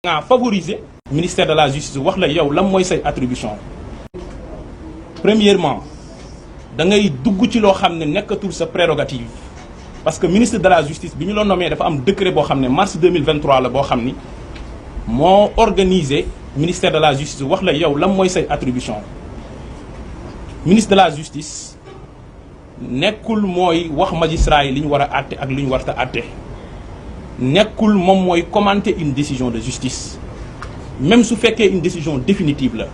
nga favoriser ministère de la justice wax la yow lan mooy say attribution premièrement da ngay dugg ci loo xam ne nekkatul sa prérogative parce que ministre de la justice bi ñu la nommé dafa am décret boo xam ne mars 2023 la boo xam ni moo organisé ministère de la justice wax la yow lan mooy say attribution ministre de la justice nekkul mooy wax magistrat yi li ñu war a àtte ak li ñu warta àtte nekkul moom mooy commenter une décision de justice même su fekkee une décision définitive la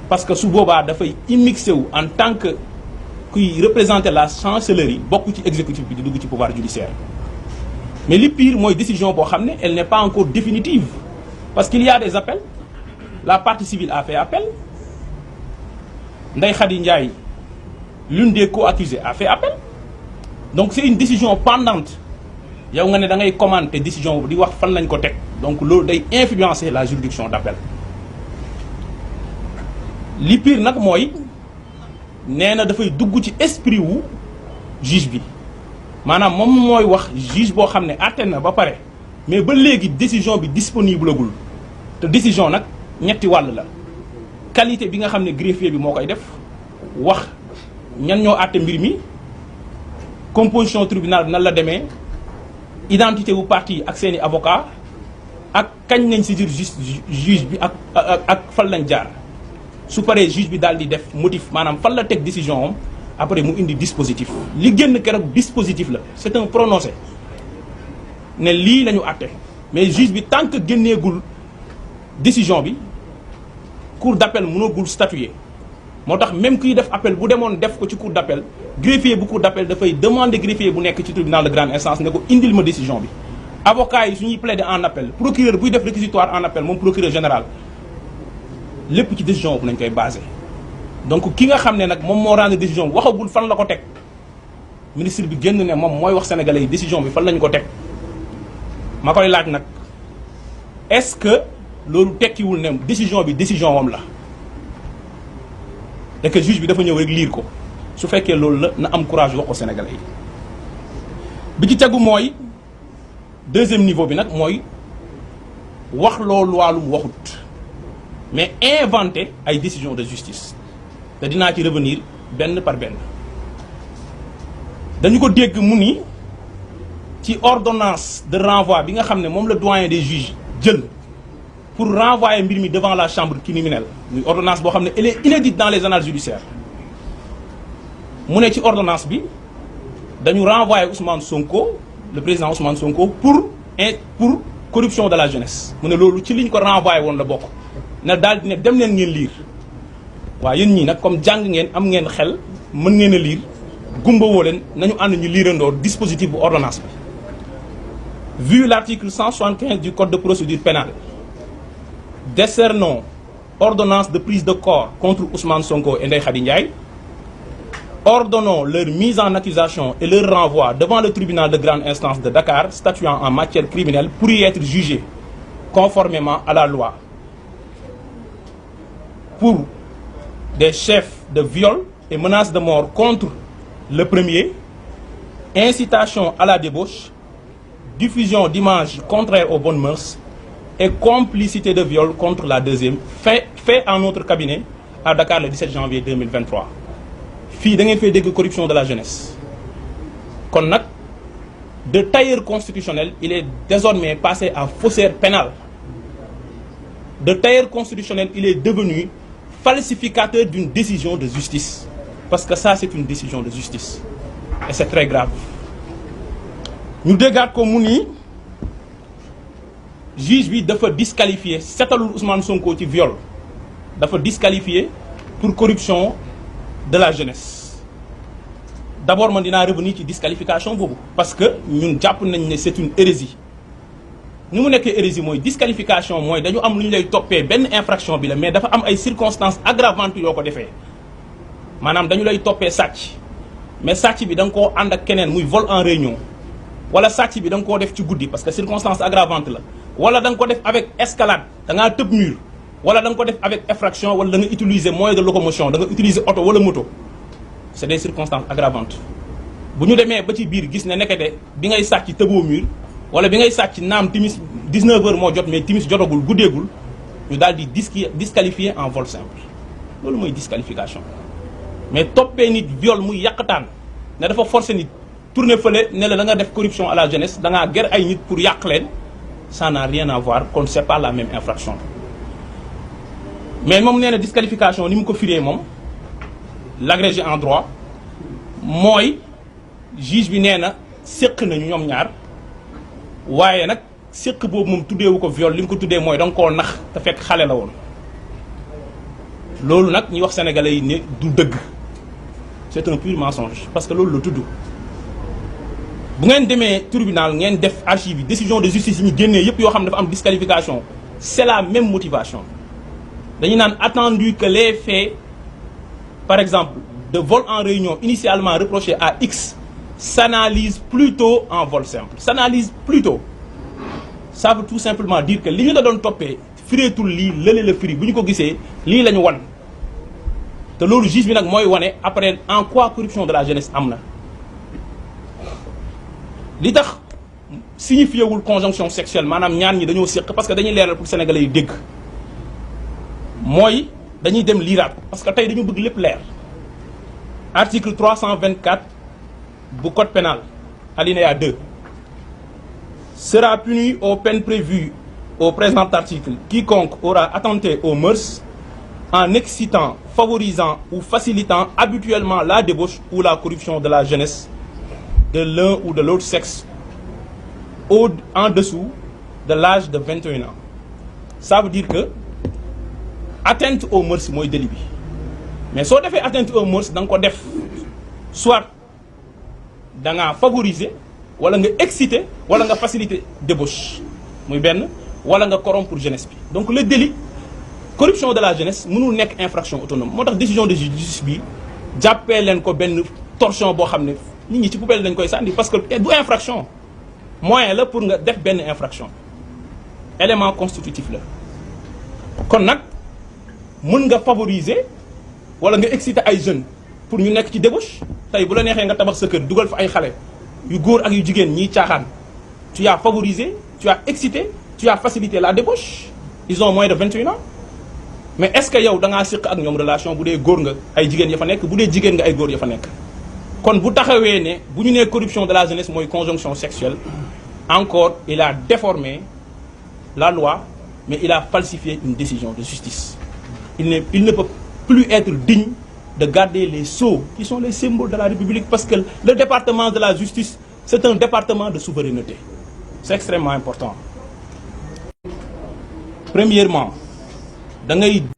parce que su boobaa dafay immixé wu en tant que kuy représenter la chancellerie bokk ci exécutif bi di dugg ci pouvoir judiciaire mais li pire mooy décision boo xam ne elle n'est pas encore définitive parce qu'il y a des appels la partie civile a fait appel Ndeye Khady Ndiaye l'une des co-accusées a fait appel donc c'est une décision pendante yow nga ne da ngay commenter décision di wax fan lañ ko teg donc loolu day influencer la juridiction d'appel li pire nag mooy nee na dafay dugg ci esprit wu juge bi maanaam moom mooy wax juge boo xam ne àtte na ba pare mais ba léegi décision bi disponible gul te décision nag ñetti wàll la qualité bi nga xam ne greffier bi moo koy def wax ñan ñoo àtte mbir mi composition tribunal bi nan la demee identité wu partie ak seeni avocat ak kañ nañ saisir juge bi ak fan lañ jaar su paree juge bi daal di def motif maanaam fan la teg décision am après mu indi dispositif li génn keroog dispositif la c'est un prononcé ne lii la ñu àtte mais juge bi tant que génneegul décision bi cour d'appel mënagul statuer moo tax même kuy def appel bu demoon def ko ci cour d'appel greffier bu cour d'appel dafay demander greffier bu nekk ci tribunal de grande instance ne ko indil ma décision bi avocat yi su ñuy plaider en appel procureur buy def réquisitoire en appel moom procureur général lépp ci décision bu nañ koy basé donc ki nga xam ne nag moom moo rendre décision waxagul fan la ko teg ministre bi génn ne moom mooy wax sénégalais yi décision bi fan lañu ko teg ma koy laaj nag est-ce que loolu tekkiwul ne décision bi décision moom la et que juge bi dafa ñëw rek lire ko su fekkee loolu la na am courage wax ko sénégalais yi bi ci tegu mooy deuxième niveau bi nag mooy wax loolu wàllum waxut mais inventer ay décisions de justice te dinaa ci revenir benn par benn dañu ko dégg mu ni ci ordonnance de renvoi bi nga xam ne moom la doyen des juges jël pour renvoyer mbir mi devant la chambre criminelle muy ordonnance boo xam ne elle est inédite dans les annales judiciaires mu ne ci ordonnance bi dañu renvoyer Ousmane Sonko le président Ousmane Sonko pour corruption de la jeunesse mu ne loolu ci liñ ko renvoyer woon la bokk na daal di ne dem leen ngeen lire waaw yéen ñii nag comme jàng ngeen am ngeen xel mën ngeen a lire gumba woo leen nañu ànd ñu liirandoo dispositif bu ordonnance bi vu l'article 175 du code de procédure pénale décernons ordonnance de prise de corps contre Ousmane Sonko et Ndeye Khady Ndiaye ordonnons leur mise en accusation et leur renvoi devant le tribunal de grande instance de Dakar statuant en matière criminelle pour y être jugés conformément à la loi pour des chefs de viol et menaces de mort contre le premier, incitation à la débauche, diffusion d'images contraires aux bonnes mœurs et complicité de viol contre la deuxième, fait en notre cabinet à Dakar le 17 janvier 2023. fii da ngeen fay dégg corruption de la jeunesse kon nag de tailleur constitutionnel il est désormais passé à faussaire pénal de tailleur constitutionnel il est devenu falsificateur d'une décision de justice parce que ça c'est une décision de justice et c'est très grave ñu déggaat ko mu ni juge bi dafa disqualifier setalul Ousmane Sonko ci viol dafa disqualifier pour corruption de la jeunesse d'abord man dinaa revenir ci disqualification boobu parce que ñun jàpp nañ ne c'est une hérésie ni mu nekkee hérésie mooy disqualification mooy dañu am lu ñu lay toppee benn infraction bi la mais dafa am ay circonstances aggravantes yoo ko defee maanaam dañu lay toppee sàcc mais sàcc bi da nga koo ànd ak keneen muy vol en réunion wala sàcc bi da nga koo def ci guddi parce que circonstance aggravante la wala da nga ko def avec escalade da ngaa tëb mur wala da nga ko def avec effraction wala da nga utiliser moyen de locomotion da nga utiliser oto wala moto c'est des circonstances aggravantes bu ñu demee ba ci biir gis ne nekkete bi ngay sàcc tëboo mur wala bi ngay sàcc naam timis 19h moo jot mais timis jotagul guddeegul ñu daal di disqualifier en vol simple loolu mooy disqualification mais toppee nit viol muy yàqtaan ne dafa forcer nit tourner fële ne la da nga def corruption à la jeunesse da ngaa ger ay nit pour yàq leen ça n'a rien à voir kon c'est pas la même infraction mais moom nee na disqualification ni mu ko firee moom l'agrégé en droit mooy juge bi nee na séq nañu ñoom ñaar waaye nag séq boobu moom tuddeewu ko viol li mu ko tuddee mooy da nga koo nax te fekk xale la woon loolu nag ñuy wax sénégalais yi ne du dëgg c'est un pur mensonge parce que loolu la tudd bu ngeen demee tribunal ngeen def archive yi décision de justice yi ñu génnee yëpp yoo xam ne dafa am disqualification c'est la même motivation dañu naan attendu que les faits par exemple de vol en réunion initialement reproché à X s'analyse plutôt en vol simple s'analyse plutôt ça veut tout simplement dire que li ñu la doon toppee fireetul lii lële la firi bu ñu ko gisee lii la ñu wan te loolu juge bi nag mooy wane après en quoi corruption de la jeunesse am na li tax signifié wul conjonction sexuelle maanaam ñaar ñi dañoo séq parce que dañuy leeral pour sénégalais yi dégg mooy dañuy dem liiraat parce que tey dañu bëgg lépp leer article 324 bu code pénal alinéa 2 sera puni aux peines prévues au présent article quiconque aura attenté aux mœurs en excitant, favorisant ou facilitant habituellement la débauche ou la corruption de la jeunesse de l'un ou de l'autre sexe en dessous de l'âge de 21 ans. Ça veut dire que atteinte aux mœurs mooy délit bi mais soo defee atteinte aux mœurs da nga ko def soit da ngaa favoriser wala nga exciter wala nga faciliter débauche muy benn wala nga corrompre jeunesse bi donc le délit corruption de la jeunesse mënul nekk infraction autonome moo tax décision de justice bi jàppee leen ko benn torsion boo xam ne nit ñi ci poubelle dañ koy sànni parce que du infraction moyen la pour nga def benn infraction élément constitutif la kon nag mën nga favoriser wala nga exciter ay jeunes pour ñu nekk ci débauche tey bu la neexee nga tabax sa kër dugal fa ay xale yu góor ak yu jigéen ñiy caaxaan tu as favorisé tu as excité tu as facilité la débauche ils ont moins de 21 ans mais est-ce que yow da ngaa séq ak ñoom relation bu dee góor nga ay jigéen ya fa nekk bu dee jigéen nga ay góor ya fa nekk kon bu taxawee ne bu ñu nee corruption de la jeunesse mooy conjonction sexuelle encore il a déformé la loi mais il a falsifié une décision de justice il ne peut plus être digne de garder les sceaux qui sont les symboles de la République parce que le département de la justice c'est un département de souveraineté c'est extrêmement important premièrement da ngay